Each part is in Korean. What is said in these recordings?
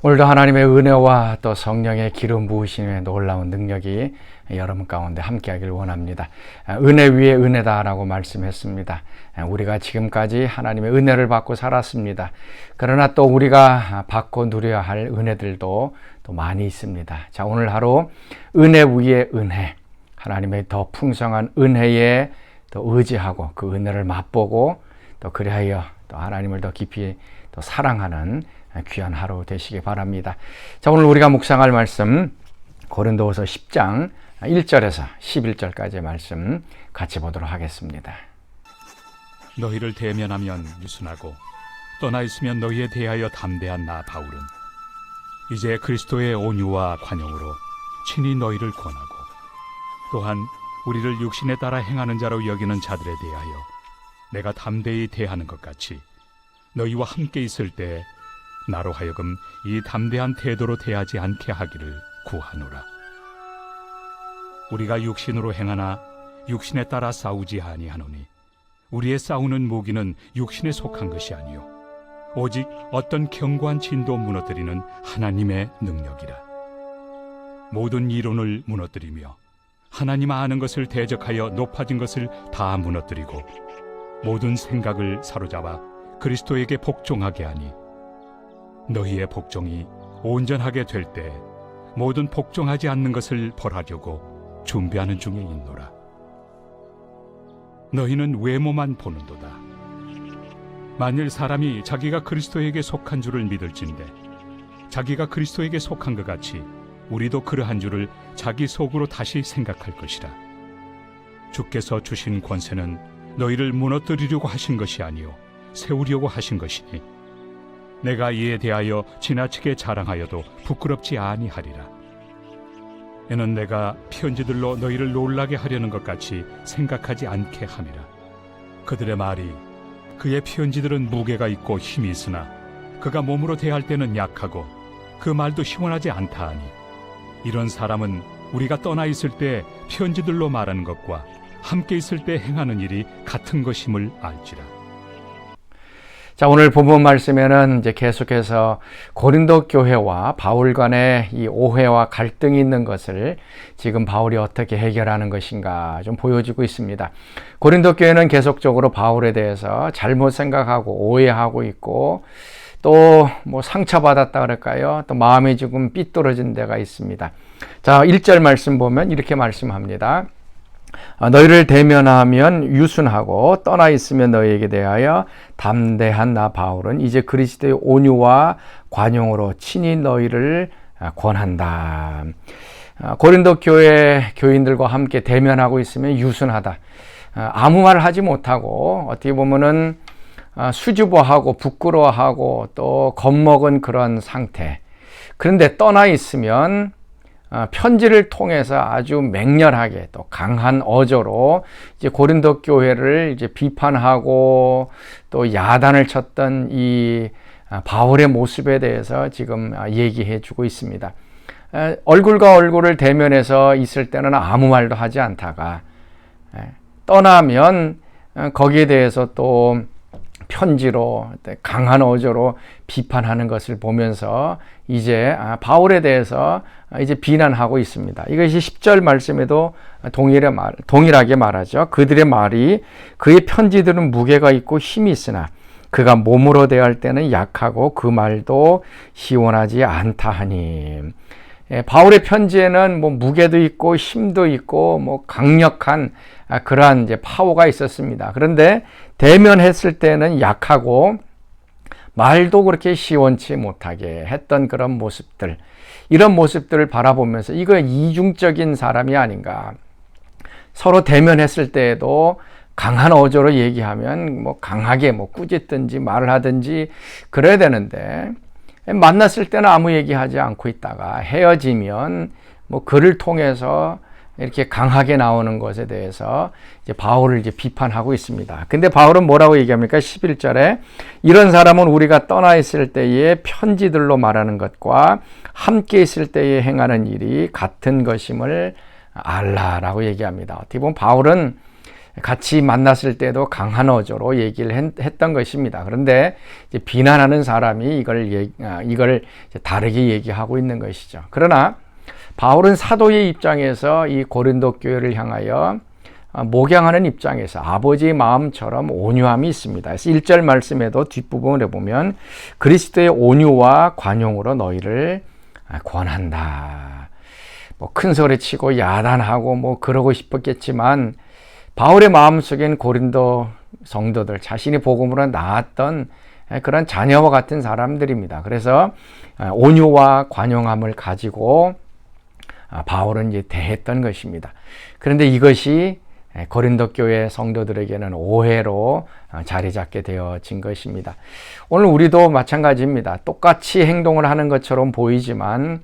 오늘도 하나님의 은혜와 또 성령의 기름 부으심의 놀라운 능력이 여러분 가운데 함께하길 원합니다. 은혜 위에 은혜다라고 말씀했습니다. 우리가 지금까지 하나님의 은혜를 받고 살았습니다. 그러나 또 우리가 받고 누려야 할 은혜들도 또 많이 있습니다. 자, 오늘 하루 은혜 위에 은혜, 하나님의 더 풍성한 은혜에 또 의지하고 그 은혜를 맛보고 또 그리하여 또 하나님을 더 깊이 또 사랑하는 귀한 하루 되시기 바랍니다. 자, 오늘 우리가 묵상할 말씀 고린도후서 10장 1절에서 11절까지의 말씀 같이 보도록 하겠습니다. 너희를 대면하면 유순하고 떠나 있으면 너희에 대하여 담대한 나 바울은 이제 그리스도의 온유와 관용으로 친히 너희를 권하고 또한 우리를 육신에 따라 행하는 자로 여기는 자들에 대하여 내가 담대히 대하는 것 같이 너희와 함께 있을 때 나로 하여금 이 담대한 태도로 대하지 않게 하기를 구하노라. 우리가 육신으로 행하나 육신에 따라 싸우지 아니하노니 우리의 싸우는 무기는 육신에 속한 것이 아니요 오직 어떤 견고한 진도 무너뜨리는 하나님의 능력이라. 모든 이론을 무너뜨리며 하나님 아는 것을 대적하여 높아진 것을 다 무너뜨리고 모든 생각을 사로잡아 그리스도에게 복종하게 하니 너희의 복종이 온전하게 될 때 모든 복종하지 않는 것을 벌하려고 준비하는 중에 있노라. 너희는 외모만 보는도다. 만일 사람이 자기가 그리스도에게 속한 줄을 믿을진대 자기가 그리스도에게 속한 것 같이 우리도 그러한 줄을 자기 속으로 다시 생각할 것이라. 주께서 주신 권세는 너희를 무너뜨리려고 하신 것이 아니요 세우려고 하신 것이니 내가 이에 대하여 지나치게 자랑하여도 부끄럽지 아니하리라. 이는 내가 편지들로 너희를 놀라게 하려는 것 같이 생각하지 않게 함이라. 그들의 말이 그의 편지들은 무게가 있고 힘이 있으나 그가 몸으로 대할 때는 약하고 그 말도 시원하지 않다 하니 이런 사람은 우리가 떠나 있을 때 편지들로 말하는 것과 함께 있을 때 행하는 일이 같은 것임을 알지라. 자, 오늘 본문 말씀에는 이제 계속해서 고린도 교회와 바울 간의 이 오해와 갈등이 있는 것을 지금 바울이 어떻게 해결하는 것인가 좀 보여주고 있습니다. 고린도 교회는 계속적으로 바울에 대해서 잘못 생각하고 오해하고 있고 또 뭐 상처받았다 그럴까요? 또 마음이 조금 삐뚤어진 데가 있습니다. 자, 1절 말씀 보면 이렇게 말씀합니다. 너희를 대면하면 유순하고 떠나 있으면 너희에게 대하여 담대한 나 바울은 이제 그리스도의 온유와 관용으로 친히 너희를 권한다. 고린도 교회 교인들과 함께 대면하고 있으면 유순하다. 아무 말 하지 못하고 어떻게 보면은 수줍어하고 부끄러워하고 또 겁먹은 그런 상태. 그런데 떠나 있으면 편지를 통해서 아주 맹렬하게 또 강한 어조로 이제 고린도 교회를 이제 비판하고 또 야단을 쳤던 이 바울의 모습에 대해서 지금 얘기해 주고 있습니다. 얼굴과 얼굴을 대면해서 있을 때는 아무 말도 하지 않다가 떠나면 거기에 대해서 또 편지로 강한 어조로 비판하는 것을 보면서 이제 바울에 대해서 이제 비난하고 있습니다. 이것이 10절 말씀에도 동일하게 말하죠. 그들의 말이 그의 편지들은 무게가 있고 힘이 있으나 그가 몸으로 대할 때는 약하고 그 말도 시원하지 않다 하니. 바울의 편지에는 뭐 무게도 있고 힘도 있고 뭐 강력한 그러한 이제 파워가 있었습니다. 그런데 대면했을 때는 약하고 말도 그렇게 시원치 못하게 했던 그런 모습들, 이런 모습들을 바라보면서 이거 이중적인 사람이 아닌가. 서로 대면했을 때에도 강한 어조로 얘기하면 뭐 강하게 뭐 꾸짖든지 말을 하든지 그래야 되는데 만났을 때는 아무 얘기하지 않고 있다가 헤어지면 뭐 글을 통해서 이렇게 강하게 나오는 것에 대해서 이제 바울을 이제 비판하고 있습니다. 근데 바울은 뭐라고 얘기합니까? 11절에 이런 사람은 우리가 떠나 있을 때에 편지들로 말하는 것과 함께 있을 때에 행하는 일이 같은 것임을 알라라고 얘기합니다. 어떻게 보면 바울은 같이 만났을 때도 강한 어조로 얘기를 했던 것입니다. 그런데 이제 비난하는 사람이 이걸 다르게 얘기하고 있는 것이죠. 그러나 바울은 사도의 입장에서 이 고린도 교회를 향하여 목양하는 입장에서 아버지의 마음처럼 온유함이 있습니다. 그래서 1절 말씀에도 뒷부분에 보면 그리스도의 온유와 관용으로 너희를 권한다. 뭐 큰 소리 치고 야단하고 뭐 그러고 싶었겠지만 바울의 마음속엔 고린도 성도들, 자신이 복음으로 낳았던 그런 자녀와 같은 사람들입니다. 그래서 온유와 관용함을 가지고 바울은 이제 대했던 것입니다. 그런데 이것이 고린도 교회 성도들에게는 오해로 자리 잡게 되어진 것입니다. 오늘 우리도 마찬가지입니다. 똑같이 행동을 하는 것처럼 보이지만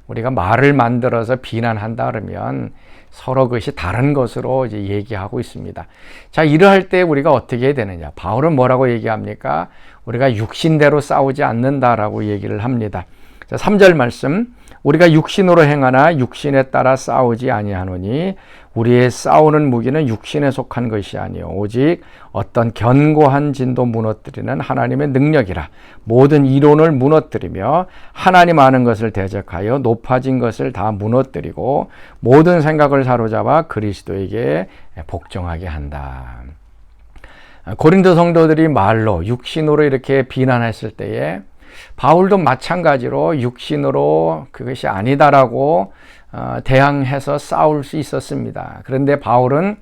우리가 말을 만들어서 비난한다 그러면 서로 그것이 다른 것으로 이제 얘기하고 있습니다. 자, 이러할 때 우리가 어떻게 해야 되느냐? 바울은 뭐라고 얘기합니까? 우리가 육신대로 싸우지 않는다라고 얘기를 합니다. 자, 3절 말씀. 우리가 육신으로 행하나 육신에 따라 싸우지 아니하노니 우리의 싸우는 무기는 육신에 속한 것이 아니요 오직 어떤 견고한 진도 무너뜨리는 하나님의 능력이라. 모든 이론을 무너뜨리며 하나님 아는 것을 대적하여 높아진 것을 다 무너뜨리고 모든 생각을 사로잡아 그리스도에게 복종하게 한다. 고린도 성도들이 말로 육신으로 이렇게 비난했을 때에 바울도 마찬가지로 육신으로 그것이 아니다라고 대항해서 싸울 수 있었습니다. 그런데 바울은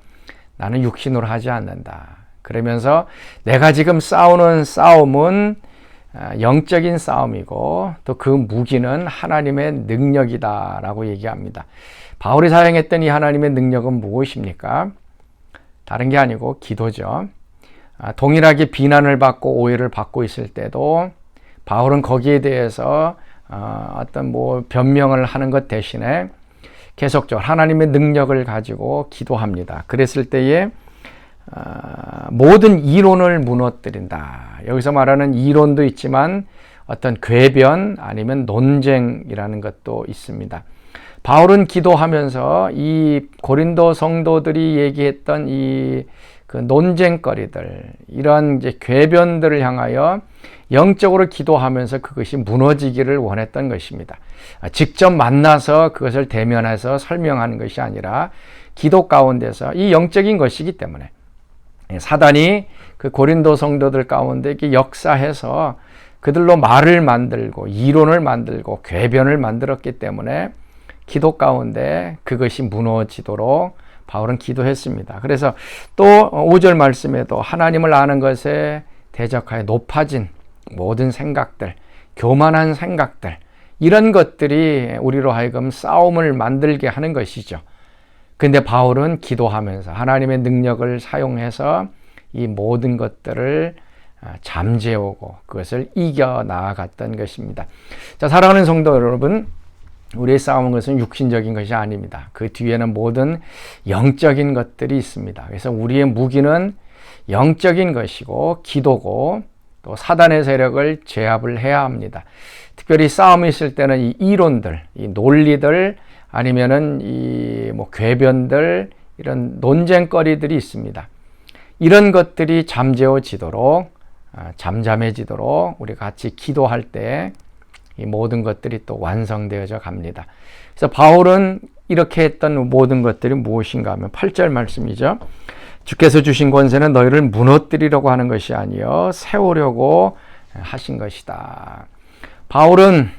나는 육신으로 하지 않는다. 그러면서 내가 지금 싸우는 싸움은 영적인 싸움이고 또 그 무기는 하나님의 능력이다라고 얘기합니다. 바울이 사용했던 이 하나님의 능력은 무엇입니까? 다른 게 아니고 기도죠. 동일하게 비난을 받고 오해를 받고 있을 때도 바울은 거기에 대해서 어떤 변명을 하는 것 대신에 계속적으로 하나님의 능력을 가지고 기도합니다. 그랬을 때에 모든 이론을 무너뜨린다. 여기서 말하는 이론도 있지만 어떤 궤변 아니면 논쟁이라는 것도 있습니다. 바울은 기도하면서 이 고린도 성도들이 얘기했던 그 논쟁거리들, 이런 이제 궤변들을 향하여 영적으로 기도하면서 그것이 무너지기를 원했던 것입니다. 직접 만나서 그것을 대면해서 설명하는 것이 아니라 기도 가운데서 이 영적인 것이기 때문에 사단이 그 고린도 성도들 가운데 이렇게 역사해서 그들로 말을 만들고 이론을 만들고 궤변을 만들었기 때문에 기도 가운데 그것이 무너지도록 바울은 기도했습니다. 그래서 또 5절 말씀에도 하나님을 아는 것에 대적하여 높아진 모든 생각들, 교만한 생각들, 이런 것들이 우리로 하여금 싸움을 만들게 하는 것이죠. 근데 바울은 기도하면서 하나님의 능력을 사용해서 이 모든 것들을 잠재우고 그것을 이겨 나아갔던 것입니다. 자, 사랑하는 성도 여러분, 우리의 싸우는 것은 육신적인 것이 아닙니다. 그 뒤에는 모든 영적인 것들이 있습니다. 그래서 우리의 무기는 영적인 것이고 기도고 또 사단의 세력을 제압을 해야 합니다. 특별히 싸움이 있을 때는 이 이론들, 이 논리들 아니면은 이 궤변들, 이런 논쟁거리들이 있습니다. 이런 것들이 잠재워지도록 잠잠해지도록 우리 같이 기도할 때 이 모든 것들이 또 완성되어져 갑니다. 그래서 바울은 이렇게 했던 모든 것들이 무엇인가 하면 8절 말씀이죠. 주께서 주신 권세는 너희를 무너뜨리려고 하는 것이 아니요 세우려고 하신 것이다. 바울은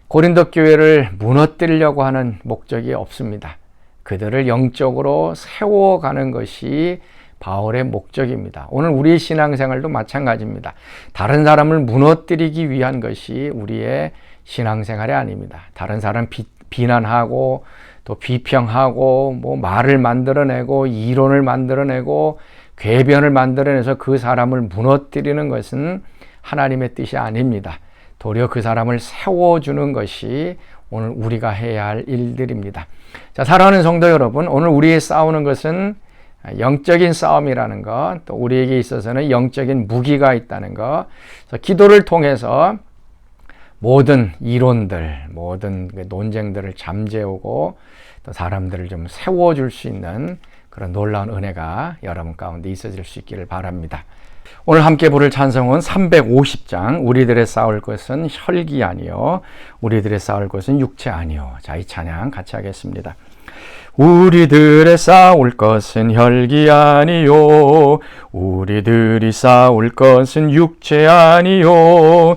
고린도 교회를 무너뜨리려고 하는 목적이 없습니다. 그들을 영적으로 세워가는 것이 바울의 목적입니다. 오늘 우리의 신앙생활도 마찬가지입니다. 다른 사람을 무너뜨리기 위한 것이 우리의 신앙생활이 아닙니다. 다른 사람 비난하고 또 비평하고 말을 만들어내고 이론을 만들어내고 궤변을 만들어내서 그 사람을 무너뜨리는 것은 하나님의 뜻이 아닙니다. 도리어 그 사람을 세워주는 것이 오늘 우리가 해야 할 일들입니다. 자, 사랑하는 성도 여러분, 오늘 우리의 싸우는 것은 영적인 싸움이라는 것, 또 우리에게 있어서는 영적인 무기가 있다는 것, 그래서 기도를 통해서 모든 이론들, 모든 논쟁들을 잠재우고 또 사람들을 좀 세워줄 수 있는 그런 놀라운 은혜가 여러분 가운데 있어질 수 있기를 바랍니다. 오늘 함께 부를 찬송은 350장 우리들의 싸울 것은 혈기 아니요 우리들의 싸울 것은 육체 아니요. 자, 이 찬양 같이 하겠습니다. 우리들의 싸울 것은 혈기 아니요 우리들이 싸울 것은 육체 아니요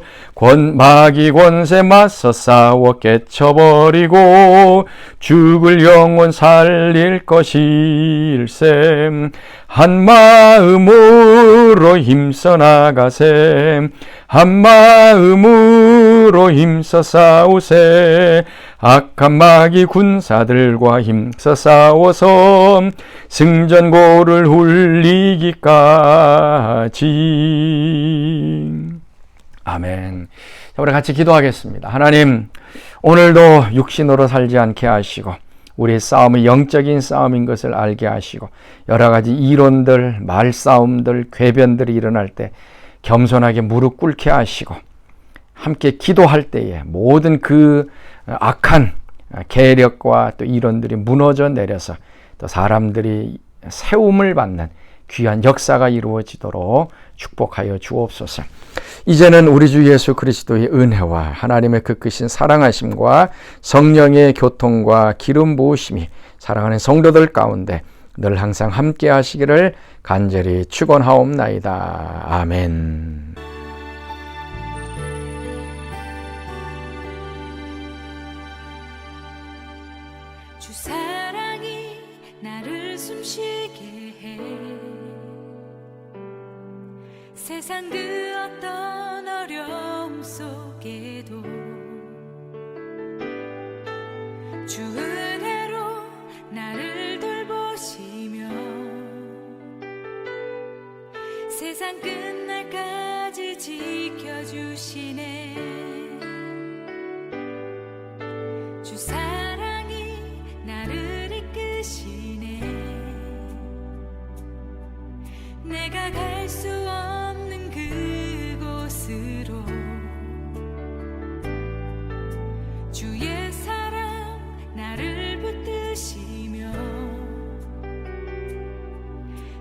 마귀 권세 맞서 싸워 깨쳐버리고 죽을 영혼 살릴 것일셈. 한마음으로 힘써 나가셈. 한마음으로 힘써 싸우세. 악한 마귀 군사들과 힘써 싸워서 승전고를 울리기까지. 아멘. 자, 우리 같이 기도하겠습니다. 하나님, 오늘도 육신으로 살지 않게 하시고 우리의 싸움이 영적인 싸움인 것을 알게 하시고 여러 가지 이론들, 말싸움들, 궤변들이 일어날 때 겸손하게 무릎 꿇게 하시고 함께 기도할 때에 모든 그 악한 계력과 또 이론들이 무너져 내려서 또 사람들이 세움을 받는 귀한 역사가 이루어지도록 축복하여 주옵소서. 이제는 우리 주 예수 그리스도의 은혜와 하나님의 그 크신 사랑하심과 성령의 교통과 기름 부으심이 사랑하는 성도들 가운데 늘 항상 함께 하시기를 간절히 축원하옵나이다. 아멘. 주 사랑이 나를 숨쉬게 해. 세상 그 어떤 어려움 속에도 주 은혜로 나를 돌보시며 세상 끝날까지 지켜주시네. 주 사랑이 나를 이끄시네. 내가 갈 수 없는 그곳으로 주의 사랑 나를 붙드시며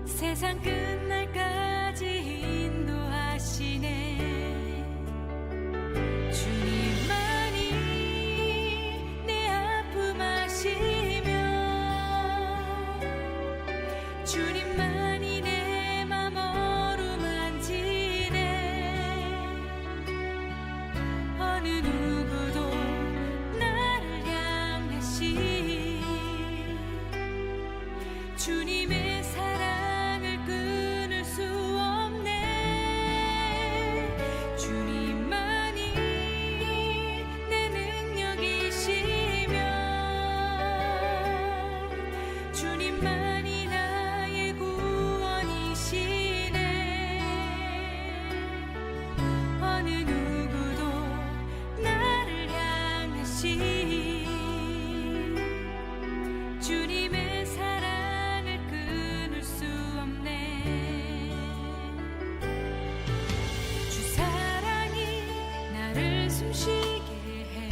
세상 끝날까지 인도하시네. 주님만이 내 아픔 아시며 주님만이 내 맘 어루만지네. 어느 누구도 나를 향하시 주님의 사랑을 끊을 수 없네. 주님만이 내 능력이시며 주님만이 나의 구원이시네. 어느 누구도 나를 향하시 주님의 사랑을 끊을 수 없네. 주 사랑이 나를 숨쉬게 해.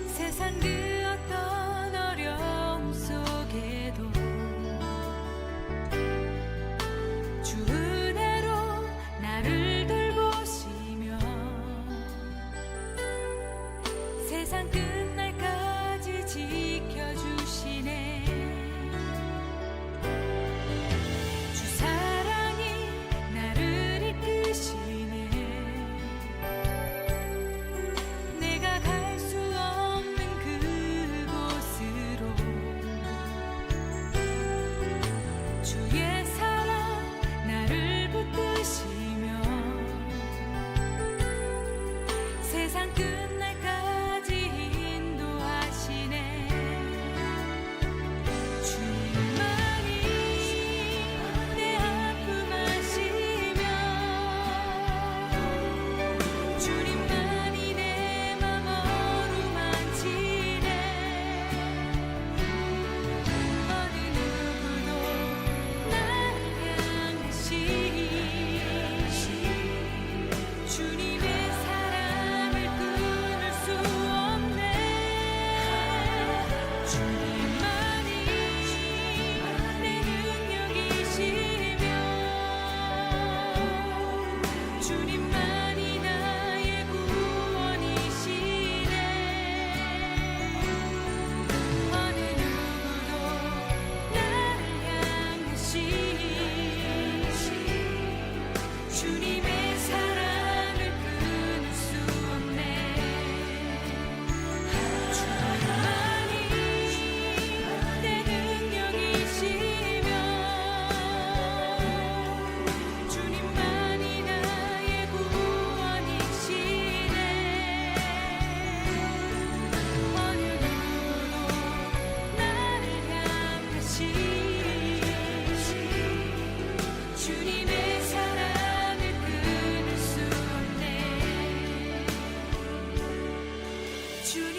세상 그 어떤 어려움 속에도 주 은혜로 나를 돌보시며 세상 끝날까지 지켜주시네. 주 사랑이 나를 이끄시네. 주님